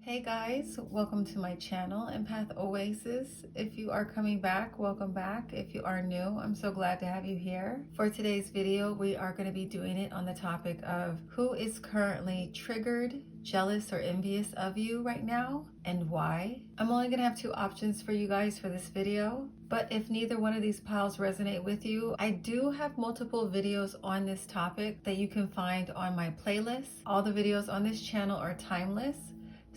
Hey guys, welcome to my channel, EmpathOasis. If you are coming back, welcome back. If you are new, I'm so glad to have you here. For today's video, we are going to be doing it on the topic of who is currently triggered, jealous, or envious of you right now, and why. I'm only going to have two options for you guys for this video, but if neither one of these piles resonate with you, I do have multiple videos on this topic that you can find on my playlist. All the videos on this channel are timeless.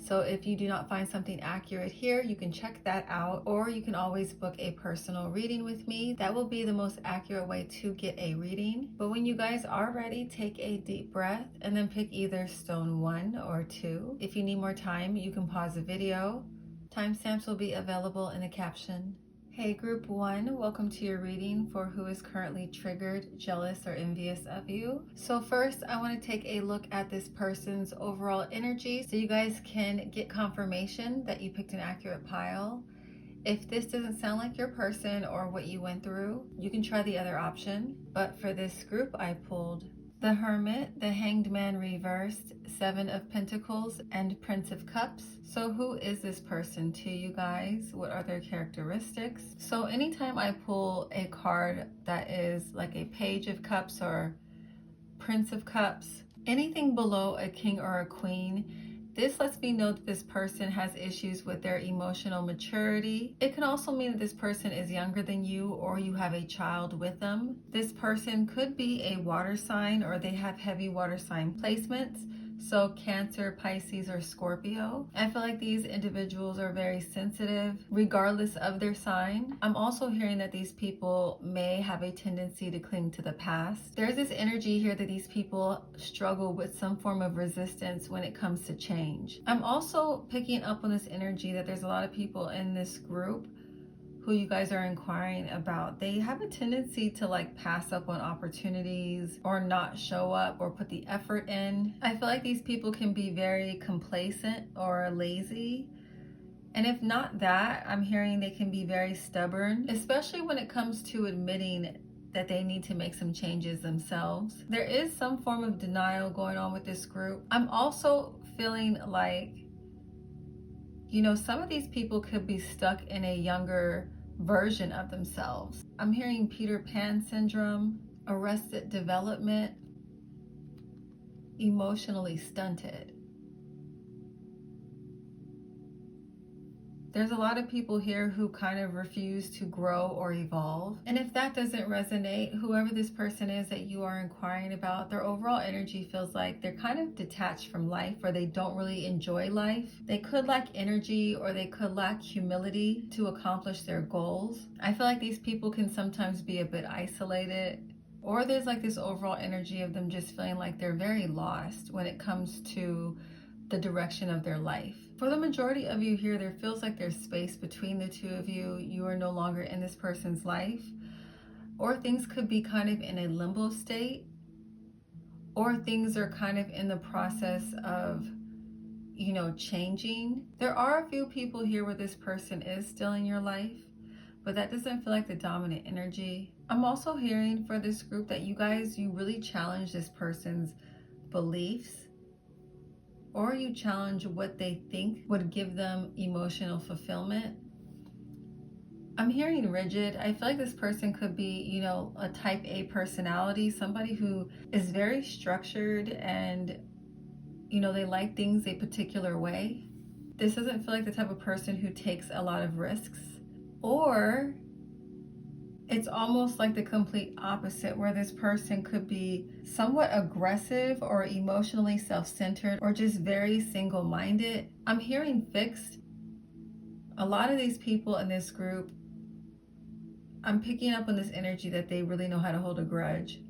So if you do not find something accurate here, you can check that out, or you can always book a personal reading with me. That will be the most accurate way to get a reading. But when you guys are ready, take a deep breath and then pick either stone 1 or 2. If you need more time, you can pause the video. Timestamps will be available in the caption. Hey group 1, welcome to your reading for who is currently triggered, jealous, or envious of you. So first, I want to take a look at this person's overall energy so you guys can get confirmation that you picked an accurate pile. If this doesn't sound like your person or what you went through, you can try the other option. But for this group, I pulled the Hermit, the Hanged Man reversed, 7 of Pentacles, and Prince of Cups. So who is this person to you guys? What are their characteristics? So anytime I pull a card that is like a Page of Cups or Prince of Cups, anything below a king or a queen, this lets me know that this person has issues with their emotional maturity. It can also mean that this person is younger than you or you have a child with them. This person could be a water sign or they have heavy water sign placements. So Cancer, Pisces, or Scorpio. I feel like these individuals are very sensitive regardless of their sign. I'm also hearing that these people may have a tendency to cling to the past. There's this energy here that these people struggle with some form of resistance when it comes to change. I'm also picking up on this energy that there's a lot of people in this group who you guys are inquiring about. They have a tendency to like pass up on opportunities or not show up or put the effort in. I feel like these people can be very complacent or lazy. And if not that, I'm hearing they can be very stubborn, especially when it comes to admitting that they need to make some changes themselves. There is some form of denial going on with this group. I'm also feeling like, some of these people could be stuck in a younger version of themselves. I'm hearing Peter Pan syndrome, arrested development, emotionally stunted. There's a lot of people here who kind of refuse to grow or evolve. And if that doesn't resonate, whoever this person is that you are inquiring about, their overall energy feels like they're kind of detached from life or they don't really enjoy life. They could lack energy or they could lack humility to accomplish their goals. I feel like these people can sometimes be a bit isolated, or there's like this overall energy of them just feeling like they're very lost when it comes to the direction of their life. For the majority of you here, there feels like there's space between the two of you. You are no longer in this person's life, or things could be kind of in a limbo state, or things are kind of in the process of, changing. There are a few people here where this person is still in your life, but that doesn't feel like the dominant energy. I'm also hearing for this group that you really challenge this person's beliefs, or you challenge what they think would give them emotional fulfillment. I'm hearing rigid. I feel like this person could be, a type A personality, somebody who is very structured and, they like things a particular way. This doesn't feel like the type of person who takes a lot of risks. Or it's almost like the complete opposite, where this person could be somewhat aggressive or emotionally self-centered or just very single-minded. I'm hearing fixed. A lot of these people in this group, I'm picking up on this energy that they really know how to hold a grudge.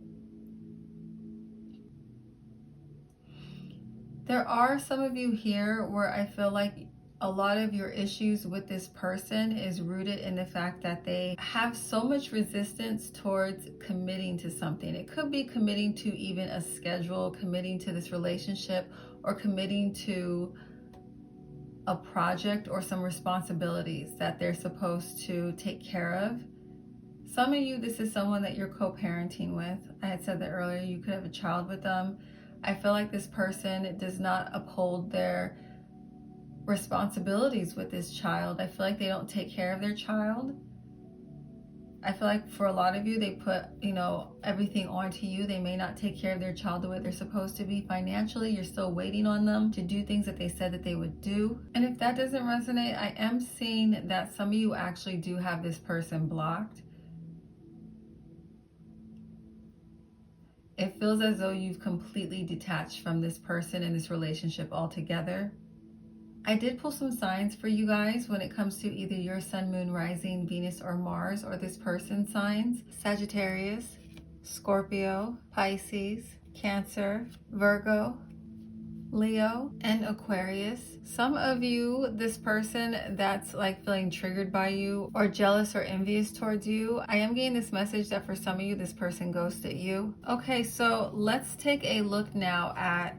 There are some of you here where I feel like a lot of your issues with this person is rooted in the fact that they have so much resistance towards committing to something. It could be committing to even a schedule, committing to this relationship, or committing to a project or some responsibilities that they're supposed to take care of. Some of you, this is someone that you're co-parenting with. I had said that earlier, you could have a child with them. I feel like this person does not uphold their responsibilities with this child. I feel like they don't take care of their child. I feel like for a lot of you, they put, everything onto you. They may not take care of their child the way they're supposed to be financially. You're still waiting on them to do things that they said that they would do. And if that doesn't resonate, I am seeing that some of you actually do have this person blocked. It feels as though you've completely detached from this person and this relationship altogether. I did pull some signs for you guys when it comes to either your sun, moon, rising, Venus, or Mars, or this person's signs. Sagittarius, Scorpio, Pisces, Cancer, Virgo, Leo, and Aquarius. Some of you, this person that's like feeling triggered by you or jealous or envious towards you, I am getting this message that for some of you, this person ghosted you. Okay, so let's take a look now at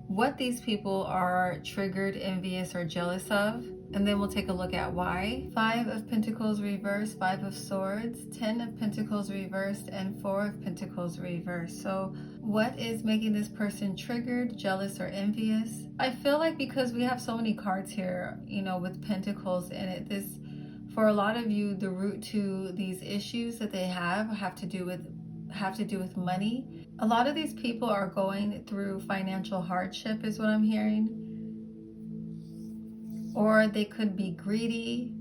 what these people are triggered, envious, or jealous of, and then we'll take a look at why. 5 of Pentacles reversed, 5 of Swords, 10 of Pentacles reversed, and 4 of Pentacles reversed. So what is making this person triggered, jealous, or envious? I feel like because we have so many cards here, with Pentacles in it, for a lot of you, the root to these issues that they have to do with money. A lot of these people are going through financial hardship is what I'm hearing. Or they could be greedy.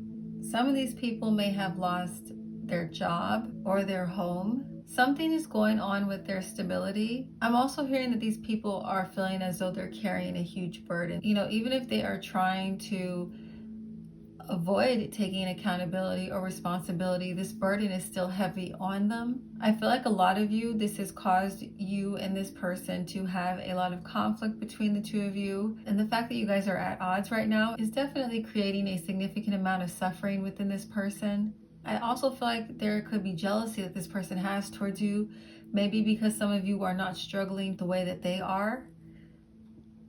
Some of these people may have lost their job or their home. Something is going on with their stability. I'm also hearing that these people are feeling as though they're carrying a huge burden. Even if they are trying to avoid taking accountability or responsibility, this burden is still heavy on them. I feel like a lot of you, this has caused you and this person to have a lot of conflict between the two of you. And the fact that you guys are at odds right now is definitely creating a significant amount of suffering within this person. I also feel like there could be jealousy that this person has towards you, maybe because some of you are not struggling the way that they are.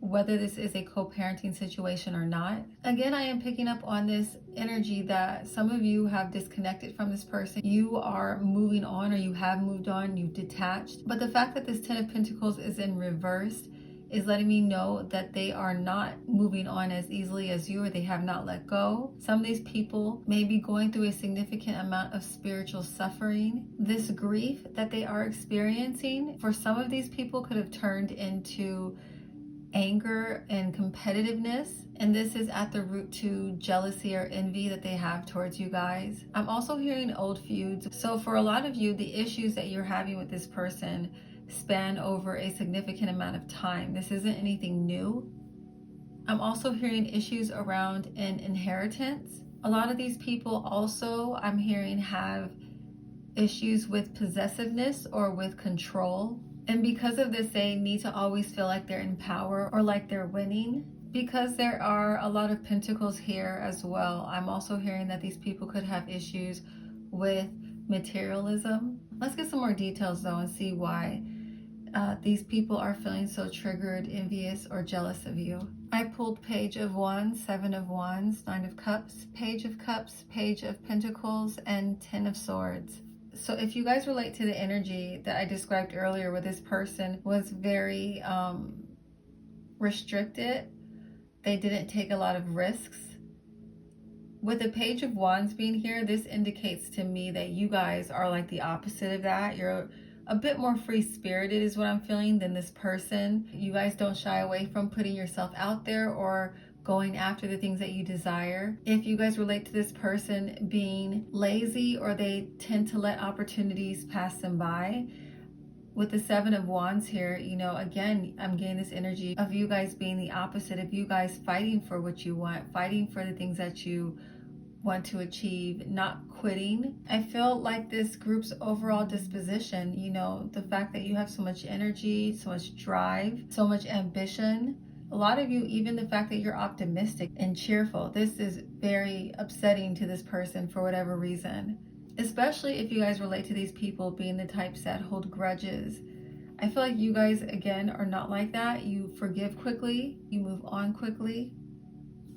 Whether this is a co-parenting situation or not. Again, I am picking up on this energy that some of you have disconnected from this person. You are moving on, or you have moved on, you've detached. But the fact that this 10 of Pentacles is in reverse is letting me know that they are not moving on as easily as you, or they have not let go. Some of these people may be going through a significant amount of spiritual suffering. This grief that they are experiencing, for some of these people, could have turned into anger and competitiveness, and this is at the root to jealousy or envy that they have towards you guys. I'm also hearing old feuds. So for a lot of you, the issues that you're having with this person span over a significant amount of time. This isn't anything new. I'm also hearing issues around an inheritance. A lot of these people also, I'm hearing, have issues with possessiveness or with control. And because of this, they need to always feel like they're in power or like they're winning. Because there are a lot of Pentacles here as well, I'm also hearing that these people could have issues with materialism. Let's get some more details though and see why these people are feeling so triggered, envious, or jealous of you. I pulled Page of Wands, 7 of Wands, 9 of Cups, Page of Cups, Page of Pentacles, and 10 of Swords. So if you guys relate to the energy that I described earlier, where this person was very restricted, they didn't take a lot of risks. With the Page of Wands being here, this indicates to me that you guys are like the opposite of that. You're a bit more free-spirited is what I'm feeling than this person. You guys don't shy away from putting yourself out there or going after the things that you desire. If you guys relate to this person being lazy, or they tend to let opportunities pass them by, with the 7 of Wands here, again, I'm getting this energy of you guys being the opposite, of you guys fighting for what you want, fighting for the things that you want to achieve, not quitting. I feel like this group's overall disposition, the fact that you have so much energy, so much drive, so much ambition. A lot of you, even the fact that you're optimistic and cheerful, this is very upsetting to this person for whatever reason. Especially if you guys relate to these people being the types that hold grudges. I feel like you guys, again, are not like that. You forgive quickly, you move on quickly.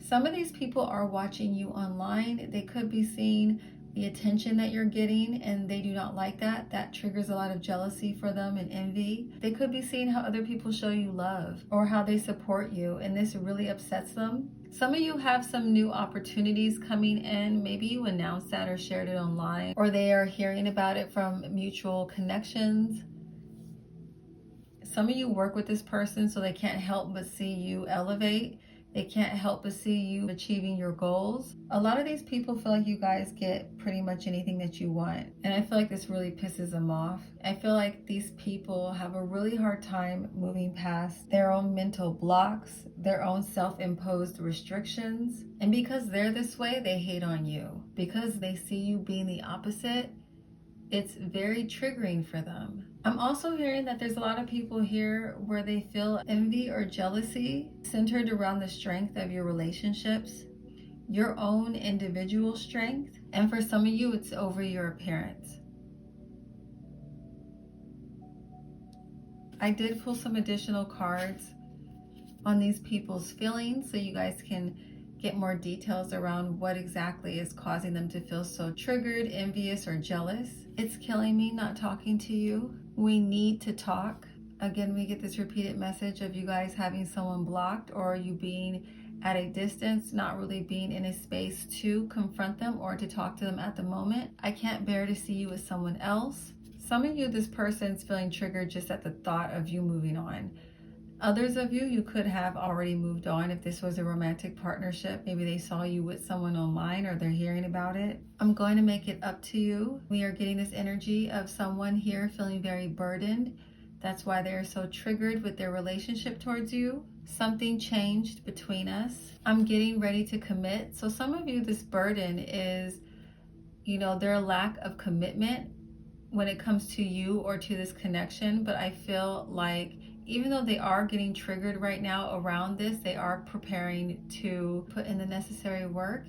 Some of these people are watching you online. They could be seeing the attention that you're getting, and they do not like that. That triggers a lot of jealousy for them and envy. They could be seeing how other people show you love or how they support you, and this really upsets them. Some of you have some new opportunities coming in. Maybe you announced that or shared it online, or they are hearing about it from mutual connections. Some of you work with this person, so they can't help but see you elevate. They can't help but see you achieving your goals. A lot of these people feel like you guys get pretty much anything that you want. And I feel like this really pisses them off. I feel like these people have a really hard time moving past their own mental blocks, their own self-imposed restrictions. And because they're this way, they hate on you. Because they see you being the opposite, it's very triggering for them. I'm also hearing that there's a lot of people here where they feel envy or jealousy centered around the strength of your relationships, your own individual strength, and for some of you, it's over your appearance. I did pull some additional cards on these people's feelings so you guys can get more details around what exactly is causing them to feel so triggered, envious, or jealous. It's killing me not talking to you. We need to talk. Again, we get this repeated message of you guys having someone blocked or you being at a distance, not really being in a space to confront them or to talk to them at the moment. I can't bear to see you with someone else. Some of you, this person's feeling triggered just at the thought of you moving on. Others of you could have already moved on if this was a romantic partnership. Maybe they saw you with someone online or they're hearing about it. I'm going to make it up to you. We are getting this energy of someone here feeling very burdened. That's why they're so triggered with their relationship towards you. Something changed between us. I'm getting ready to commit. So some of you, this burden is, their lack of commitment when it comes to you or to this connection. But I feel like even though they are getting triggered right now around this, they are preparing to put in the necessary work.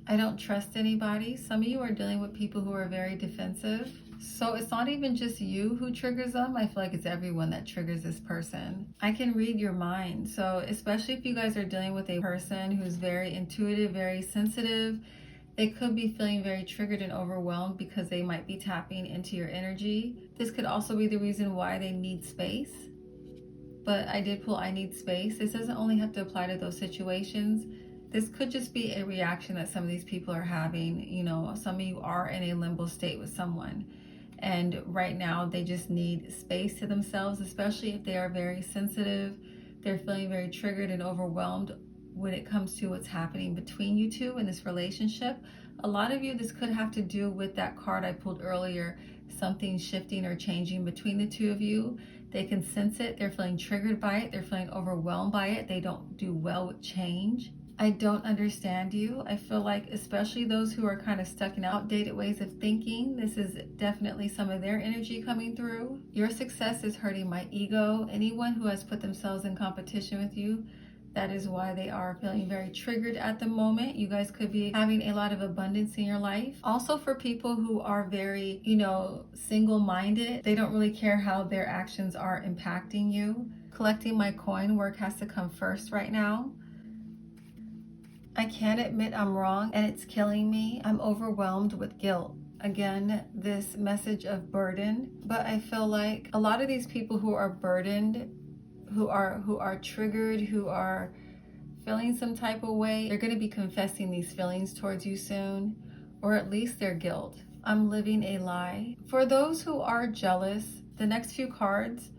I don't trust anybody. Some of you are dealing with people who are very defensive. So it's not even just you who triggers them. I feel like it's everyone that triggers this person. I can read your mind. So especially if you guys are dealing with a person who's very intuitive, very sensitive, they could be feeling very triggered and overwhelmed because they might be tapping into your energy. This could also be the reason why they need space. But I did pull I need space. This doesn't only have to apply to those situations. This could just be a reaction that some of these people are having. Some of you are in a limbo state with someone. And right now they just need space to themselves, especially if they are very sensitive. They're feeling very triggered and overwhelmed when it comes to what's happening between you two in this relationship. A lot of you, this could have to do with that card I pulled earlier, something shifting or changing between the two of you. They can sense it. They're feeling triggered by it. They're feeling overwhelmed by it. They don't do well with change. I don't understand you. I feel like especially those who are kind of stuck in outdated ways of thinking, this is definitely some of their energy coming through. Your success is hurting my ego. Anyone who has put themselves in competition with you, that is why they are feeling very triggered at the moment. You guys could be having a lot of abundance in your life. Also for people who are very, single-minded, they don't really care how their actions are impacting you. Collecting my coin work has to come first right now. I can't admit I'm wrong and it's killing me. I'm overwhelmed with guilt. Again, this message of burden, but I feel like a lot of these people who are burdened, who are triggered, who are feeling some type of way, they're going to be confessing these feelings towards you soon, or at least their guilt. I'm living a lie. For those who are jealous, the next few cards,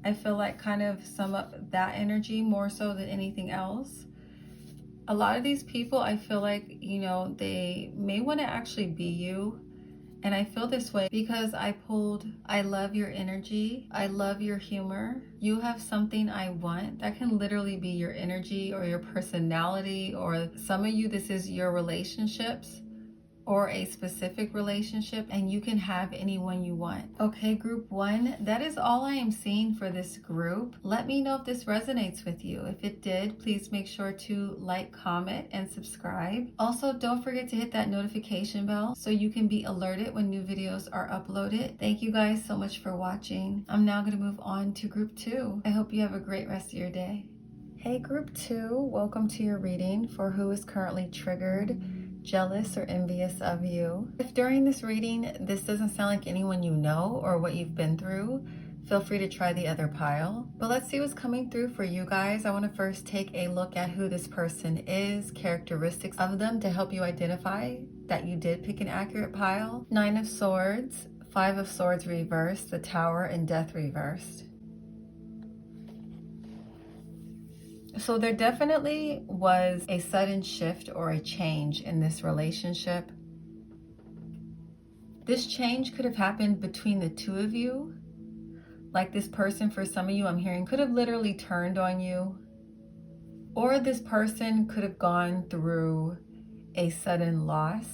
I feel like kind of sum up that energy more so than anything else. A lot of these people, I feel like, they may want to actually be you. And I feel this way because I pulled, I love your energy. I love your humor. You have something I want. That can literally be your energy or your personality, or some of you, this is your relationships or a specific relationship, and you can have anyone you want. Okay, group 1, that is all I am seeing for this group. Let me know if this resonates with you. If it did, please make sure to like, comment, and subscribe. Also, don't forget to hit that notification bell so you can be alerted when new videos are uploaded. Thank you guys so much for watching. I'm now going to move on to group 2. I hope you have a great rest of your day. Hey group 2, welcome to your reading for who is currently triggered, jealous, or envious of you. If during this reading this doesn't sound like anyone you know or what you've been through, Feel free to try the other pile. But let's see what's coming through for you guys. I want to first take a look at who this person is, characteristics of them to help you identify that you did pick an accurate pile. 9 of Swords, 5 of Swords reversed, the Tower, and Death reversed. So there definitely was a sudden shift or a change in this relationship. This change could have happened between the two of you. Like this person, for some of you, I'm hearing, could have literally turned on you. Or this person could have gone through a sudden loss.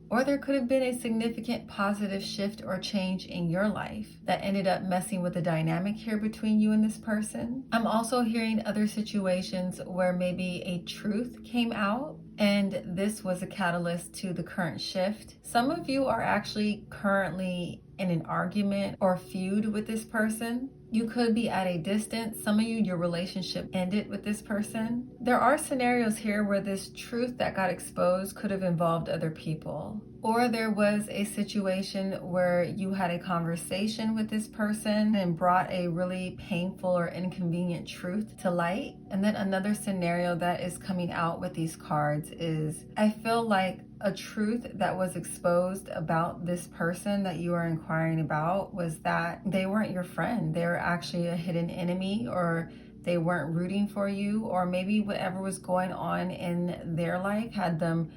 Or there could have been a significant positive shift or change in your life that ended up messing with the dynamic here between you and this person. I'm also hearing other situations where maybe a truth came out and this was a catalyst to the current shift. Some of you are actually currently in an argument or feud with this person. You could be at a distance. Some of you, your relationship ended with this person. There are scenarios here where this truth that got exposed could have involved other people. Or there was a situation where you had a conversation with this person and brought a really painful or inconvenient truth to light. And then another scenario that is coming out with these cards is, I feel like a truth that was exposed about this person that you are inquiring about was that they weren't your friend. They were actually a hidden enemy, or they weren't rooting for you, or maybe whatever was going on in their life had them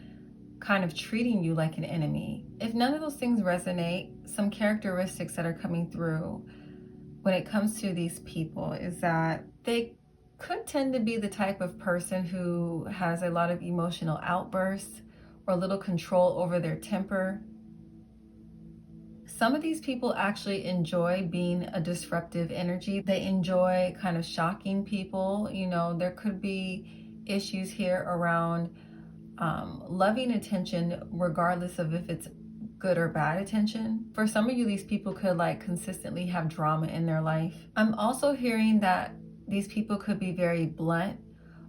kind of treating you like an enemy. If none of those things resonate, some characteristics that are coming through when it comes to these people is that they could tend to be the type of person who has a lot of emotional outbursts or little control over their temper. Some of these people actually enjoy being a disruptive energy. They enjoy kind of shocking people. You know, there could be issues here around loving attention, regardless of if it's good or bad attention. For some of you, these people could like consistently have drama in their life. I'm also hearing that these people could be very blunt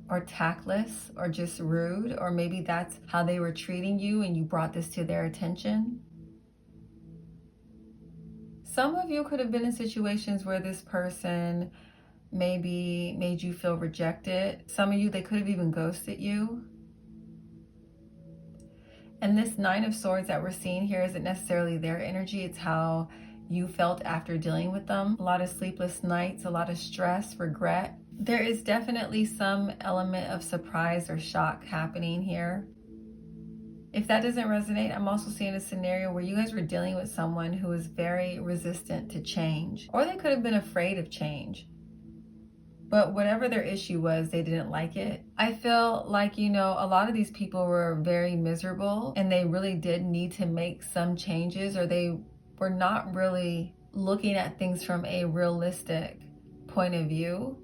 or tactless or just rude, or maybe that's how they were treating you and you brought this to their attention. Some of you could have been in situations where this person maybe made you feel rejected. Some of you, they could have even ghosted you. And this 9 of Swords that we're seeing here isn't necessarily their energy. It's how you felt after dealing with them. A lot of sleepless nights, a lot of stress, regret. There is definitely some element of surprise or shock happening here. If that doesn't resonate, I'm also seeing a scenario where you guys were dealing with someone who was very resistant to change, or they could have been afraid of change. But whatever their issue was, they didn't like it. I feel like, you know, a lot of these people were very miserable and they really did need to make some changes, or they were not really looking at things from a realistic point of view.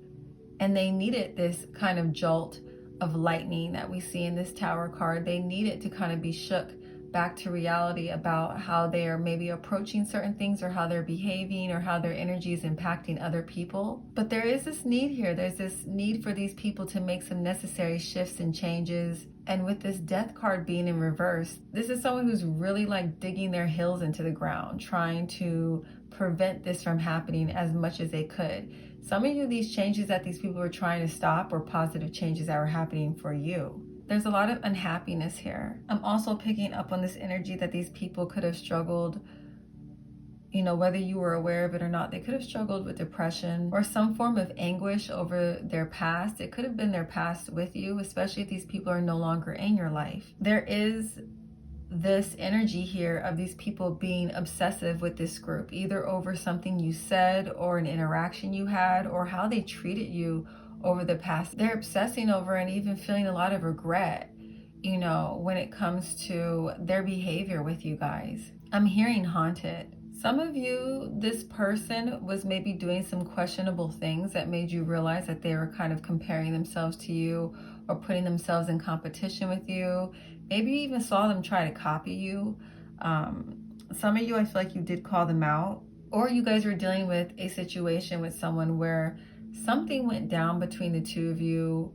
And they needed this kind of jolt of lightning that we see in this Tower card. They needed to kind of be shook back to reality about how they are maybe approaching certain things, or how they're behaving, or how their energy is impacting other people. But there is this need here. There's this need for these people to make some necessary shifts and changes. And with this Death card being in reverse, this is someone who's really like digging their heels into the ground, trying to prevent this from happening as much as they could. Some of you, these changes that these people were trying to stop were positive changes that were happening for you. There's a lot of unhappiness here. I'm also picking up on this energy that these people could have struggled, you know, whether you were aware of it or not, they could have struggled with depression or some form of anguish over their past. It could have been their past with you, especially if these people are no longer in your life. There is this energy here of these people being obsessive with this group, either over something you said or an interaction you had, or how they treated you over the past. They're obsessing over and even feeling a lot of regret, you know, when it comes to their behavior with you guys. I'm hearing haunted. Some of you, this person was maybe doing some questionable things that made you realize that they were kind of comparing themselves to you or putting themselves in competition with you. Maybe you even saw them try to copy you. Some of you, I feel like you did call them out, or you guys were dealing with a situation with someone where something went down between the two of you,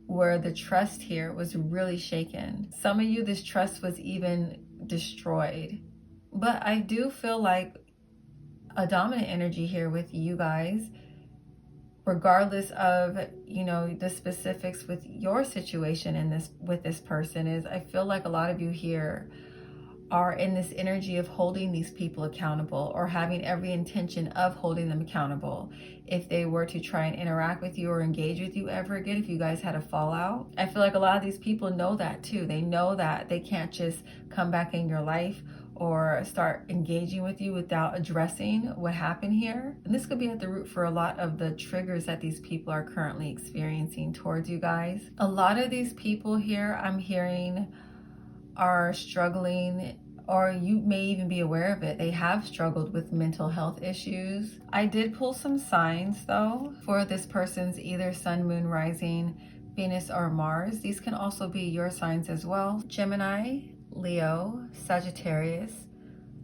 where the trust here was really shaken. Some of you, this trust was even destroyed. But I do feel like a dominant energy here with you guys, regardless of, you know, the specifics with your situation in this with this person. Is I feel like a lot of you here are in this energy of holding these people accountable, or having every intention of holding them accountable if they were to try and interact with you or engage with you ever again, if you guys had a fallout. I feel like a lot of these people know that too. They know that they can't just come back in your life or start engaging with you without addressing what happened here. And this could be at the root for a lot of the triggers that these people are currently experiencing towards you guys. A lot of these people here, I'm hearing, are struggling, or you may even be aware of it, they have struggled with mental health issues. I did pull some signs though for this person's either sun, moon, rising, Venus, or Mars. These can also be your signs as well: Gemini, Leo, Sagittarius,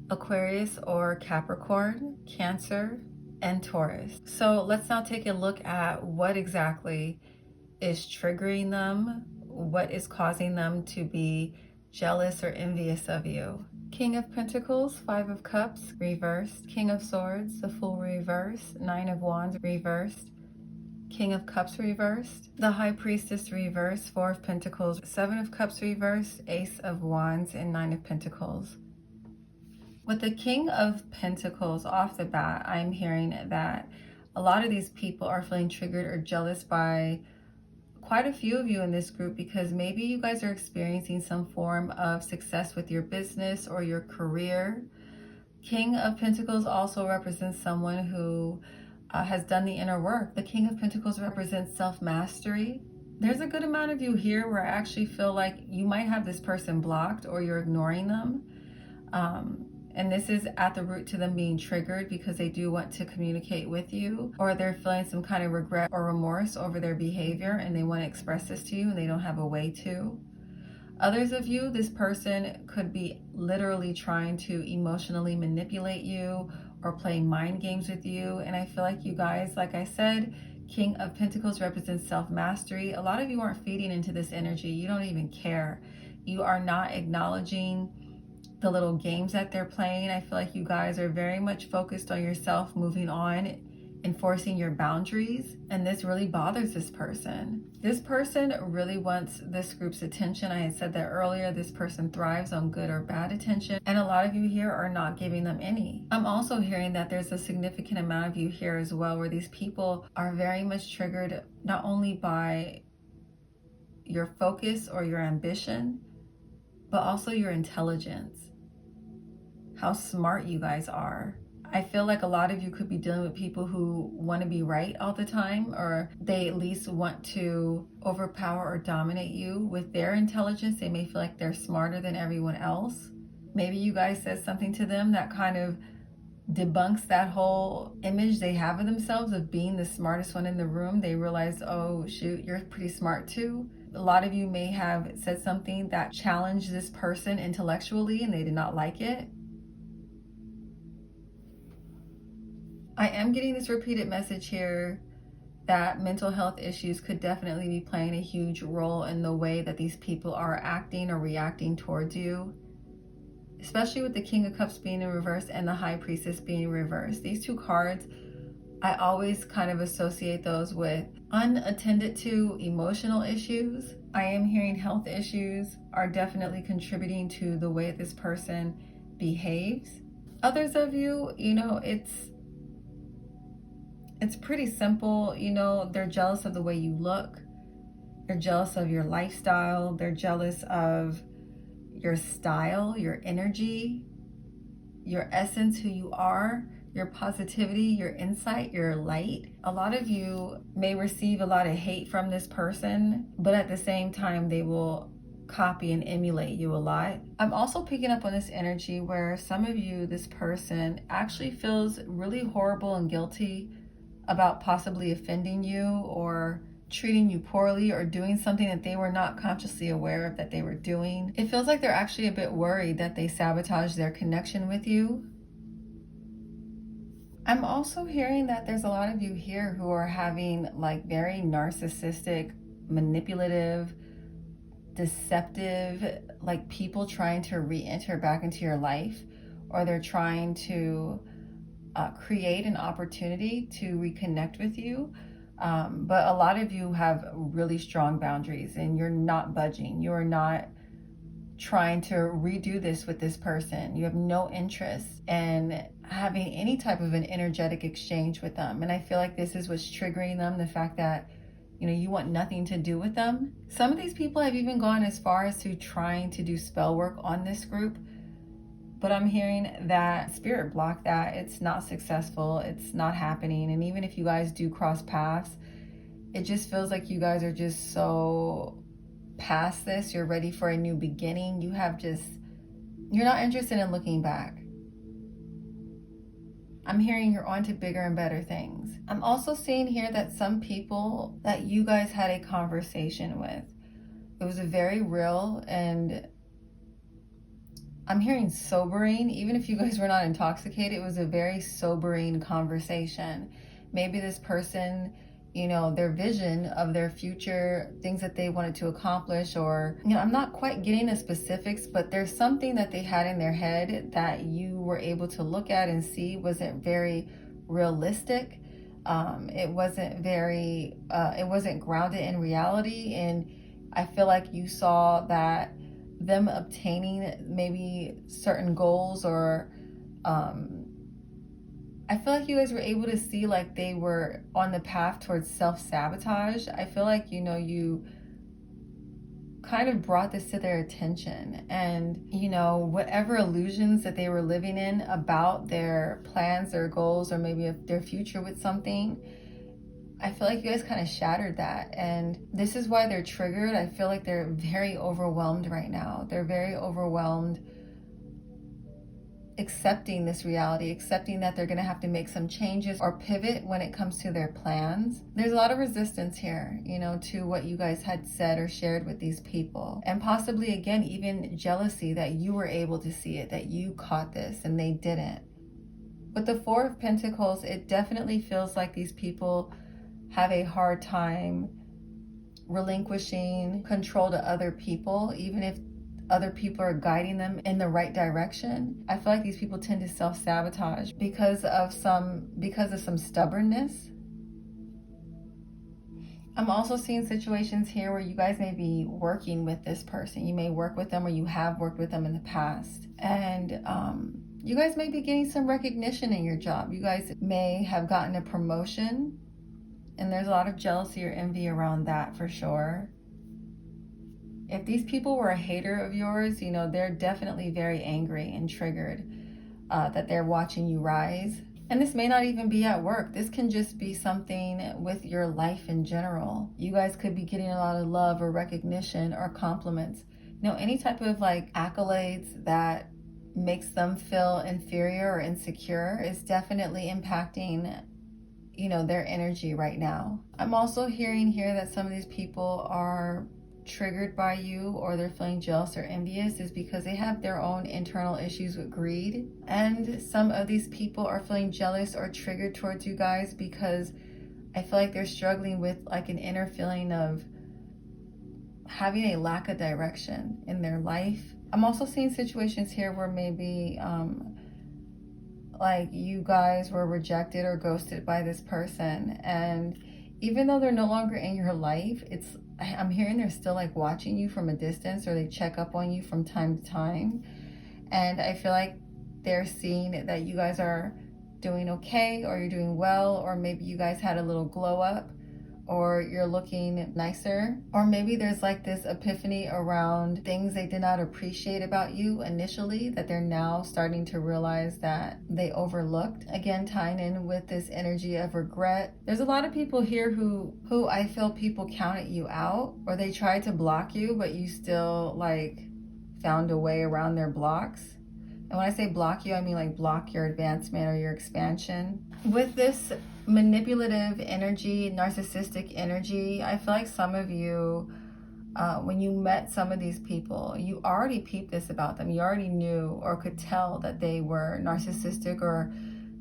Aquarius or Capricorn, Cancer, and Taurus. So let's now take a look at what exactly is triggering them, what is causing them to be jealous or envious of you. King of Pentacles, Five of Cups, reversed. King of Swords, the Fool, reversed. Nine of Wands, reversed. King of Cups, reversed. The High Priestess, reversed. Four of Pentacles, Seven of Cups, reversed. Ace of Wands, and Nine of Pentacles. With the King of Pentacles off the bat, I'm hearing that a lot of these people are feeling triggered or jealous by quite a few of you in this group, because maybe you guys are experiencing some form of success with your business or your career. King of Pentacles also represents someone who has done the inner work. The King of Pentacles represents self-mastery. There's a good amount of you here where I actually feel like you might have this person blocked or you're ignoring them. And this is at the root to them being triggered because they do want to communicate with you, or they're feeling some kind of regret or remorse over their behavior and they want to express this to you and they don't have a way to. Others of you, this person could be literally trying to emotionally manipulate you or play mind games with you. And I feel like you guys, like I said, King of Pentacles represents self-mastery. A lot of you aren't feeding into this energy. You don't even care. You are not acknowledging the little games that they're playing. I feel like you guys are very much focused on yourself, moving on, enforcing your boundaries, and this really bothers this person. This person really wants this group's attention. I had said that earlier. This person thrives on good or bad attention, and a lot of you here are not giving them any. I'm also hearing that there's a significant amount of you here as well where these people are very much triggered not only by your focus or your ambition, but also your intelligence, how smart you guys are. I feel like a lot of you could be dealing with people who want to be right all the time, or they at least want to overpower or dominate you with their intelligence. They may feel like they're smarter than everyone else. Maybe you guys said something to them that kind of debunks that whole image they have of themselves of being the smartest one in the room. They realize, oh shoot, you're pretty smart too. A lot of you may have said something that challenged this person intellectually and they did not like it. I am getting this repeated message here that mental health issues could definitely be playing a huge role in the way that these people are acting or reacting towards you, especially with the King of Cups being in reverse and the High Priestess being reversed. These two cards, I always kind of associate those with unattended to emotional issues. I am hearing health issues are definitely contributing to the way this person behaves. Others of you, you know, it's pretty simple. You know, they're jealous of the way you look. They're jealous of your lifestyle. They're jealous of your style, your energy, your essence, who you are, your positivity, your insight, your light. A lot of you may receive a lot of hate from this person, but at the same time, they will copy and emulate you a lot. I'm also picking up on this energy where some of you, this person actually feels really horrible and guilty about possibly offending you or treating you poorly or doing something that they were not consciously aware of that they were doing. It feels like they're actually a bit worried that they sabotage their connection with you. I'm also hearing that there's a lot of you here who are having like very narcissistic, manipulative, deceptive, like people trying to re-enter back into your life, or they're trying to create an opportunity to reconnect with you. But a lot of you have really strong boundaries and you're not budging. You're not trying to redo this with this person. You have no interest in having any type of an energetic exchange with them. And I feel like this is what's triggering them, the fact that, you know, you want nothing to do with them. Some of these people have even gone as far as to trying to do spell work on this group. But I'm hearing that spirit block that. It's not successful. It's not happening. And even if you guys do cross paths, it just feels like you guys are just so past this. You're ready for a new beginning. You're not interested in looking back. I'm hearing you're on to bigger and better things. I'm also seeing here that some people that you guys had a conversation with, it was a very real, and I'm hearing sobering. Even if you guys were not intoxicated, it was a very sobering conversation. Maybe this person, you know, their vision of their future, things that they wanted to accomplish, or, you know, I'm not quite getting the specifics, but there's something that they had in their head that you were able to look at and see wasn't very realistic. It wasn't grounded in reality. And I feel like you saw that them obtaining maybe certain goals, or I feel like you guys were able to see like they were on the path towards self-sabotage. I feel like, you know, you kind of brought this to their attention, and, you know, whatever illusions that they were living in about their plans, their goals, or maybe their future with something, I feel like you guys kind of shattered that. And this is why they're triggered. I feel like they're very overwhelmed right now. They're very overwhelmed accepting this reality, accepting that they're going to have to make some changes or pivot when it comes to their plans. There's a lot of resistance here, you know, to what you guys had said or shared with these people. And possibly, again, even jealousy that you were able to see it, that you caught this and they didn't. With the Four of Pentacles, it definitely feels like these people have a hard time relinquishing control to other people, even if other people are guiding them in the right direction. I feel like these people tend to self-sabotage because of some stubbornness. I'm also seeing situations here where you guys may be working with this person. You may work with them, or you have worked with them in the past. And you guys may be getting some recognition in your job. You guys may have gotten a promotion, and there's a lot of jealousy or envy around that for sure. If these people were a hater of yours, you know, they're definitely very angry and triggered that they're watching you rise. And this may not even be at work. This can just be something with your life in general. You guys could be getting a lot of love or recognition or compliments. You know, any type of like accolades that makes them feel inferior or insecure is definitely impacting, you know, their energy right now. I'm also hearing here that some of these people are triggered by you, or they're feeling jealous or envious, is because they have their own internal issues with greed. And some of these people are feeling jealous or triggered towards you guys because I feel like they're struggling with like an inner feeling of having a lack of direction in their life. I'm also seeing situations here where maybe like you guys were rejected or ghosted by this person, and even though they're no longer in your life, I'm hearing they're still like watching you from a distance, or they check up on you from time to time. And I feel like they're seeing that you guys are doing okay, or you're doing well, or maybe you guys had a little glow up, or you're looking nicer, or maybe there's like this epiphany around things they did not appreciate about you initially that they're now starting to realize that they overlooked. Again, tying in with this energy of regret. There's a lot of people here who I feel people counted you out, or they tried to block you, but you still like found a way around their blocks. And when I say block you, I mean like block your advancement or your expansion. With this manipulative energy, narcissistic energy, I feel like some of you, when you met some of these people, you already peeped this about them. You already knew or could tell that they were narcissistic or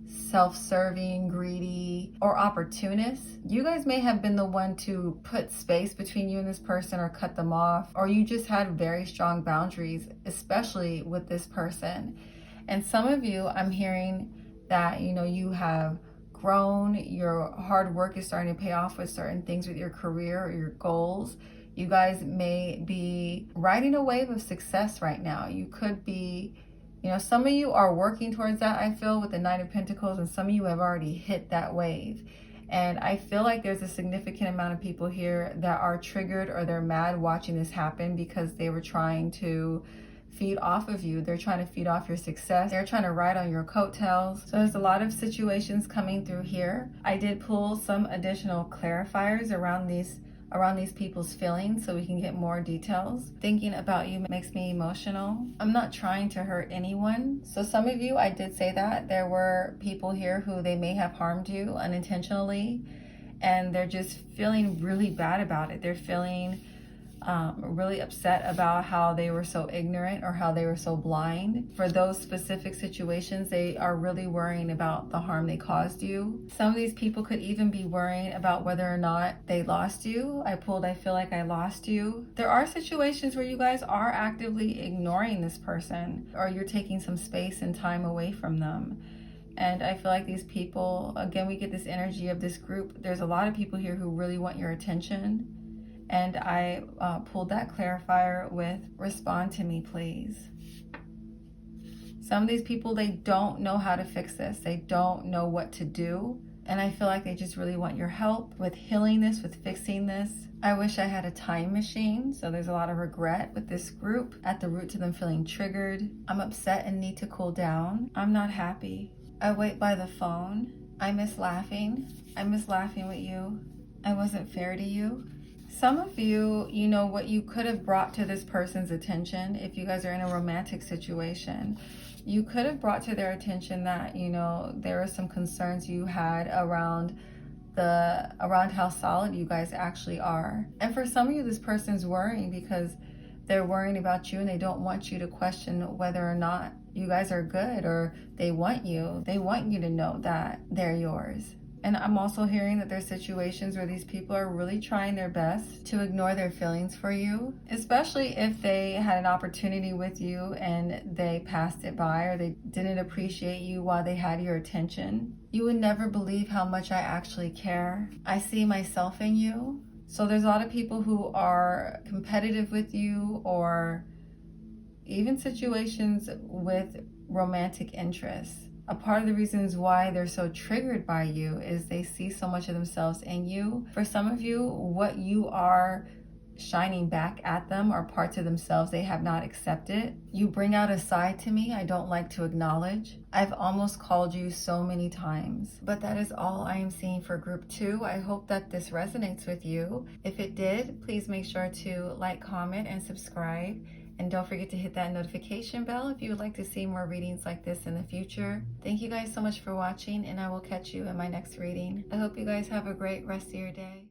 self-serving, greedy, or opportunists. You guys may have been the one to put space between you and this person, or cut them off, or you just had very strong boundaries, especially with this person. And some of you, I'm hearing that, you know, you have grown, your hard work is starting to pay off with certain things with your career or your goals. You guys may be riding a wave of success right now. You could be, you know, some of you are working towards that, I feel, with the Knight of Pentacles, and some of you have already hit that wave. And I feel like there's a significant amount of people here that are triggered or they're mad watching this happen because they were trying to feed off of you. They're trying to feed off your success. They're trying to ride on your coattails. So there's a lot of situations coming through here. I did pull some additional clarifiers around these people's feelings so we can get more details. Thinking about you makes me emotional. I'm not trying to hurt anyone. So some of you, I did say that there were people here who they may have harmed you unintentionally, and they're just feeling really bad about it. They're feeling really upset about how they were so ignorant or how they were so blind. For those specific situations, they are really worrying about the harm they caused you. Some of these people could even be worrying about whether or not they lost you. I pulled, I feel like I lost you. There are situations where you guys are actively ignoring this person, or you're taking some space and time away from them. And I feel like these people, again, we get this energy of this group. There's a lot of people here who really want your attention. And I pulled that clarifier with respond to me, please. Some of these people, they don't know how to fix this. They don't know what to do. And I feel like they just really want your help with healing this, with fixing this. I wish I had a time machine. So there's a lot of regret with this group at the root to them feeling triggered. I'm upset and need to cool down. I'm not happy. I wait by the phone. I miss laughing. I miss laughing with you. I wasn't fair to you. Some of you, you know, what you could have brought to this person's attention, if you guys are in a romantic situation, you could have brought to their attention that, you know, there are some concerns you had around how solid you guys actually are. And for some of you, this person's worrying because they're worrying about you and they don't want you to question whether or not you guys are good, or they want you to know that they're yours. And I'm also hearing that there's situations where these people are really trying their best to ignore their feelings for you, especially if they had an opportunity with you and they passed it by, or they didn't appreciate you while they had your attention. You would never believe how much I actually care. I see myself in you. So there's a lot of people who are competitive with you, or even situations with romantic interests. A part of the reasons why they're so triggered by you is they see so much of themselves in you. For some of you, what you are shining back at them are parts of themselves they have not accepted. You bring out a side to me I don't like to acknowledge. I've almost called you so many times, but that is all I am seeing for group 2. I hope that this resonates with you. If it did, please make sure to like, comment, and subscribe. And don't forget to hit that notification bell if you would like to see more readings like this in the future. Thank you guys so much for watching, and I will catch you in my next reading. I hope you guys have a great rest of your day.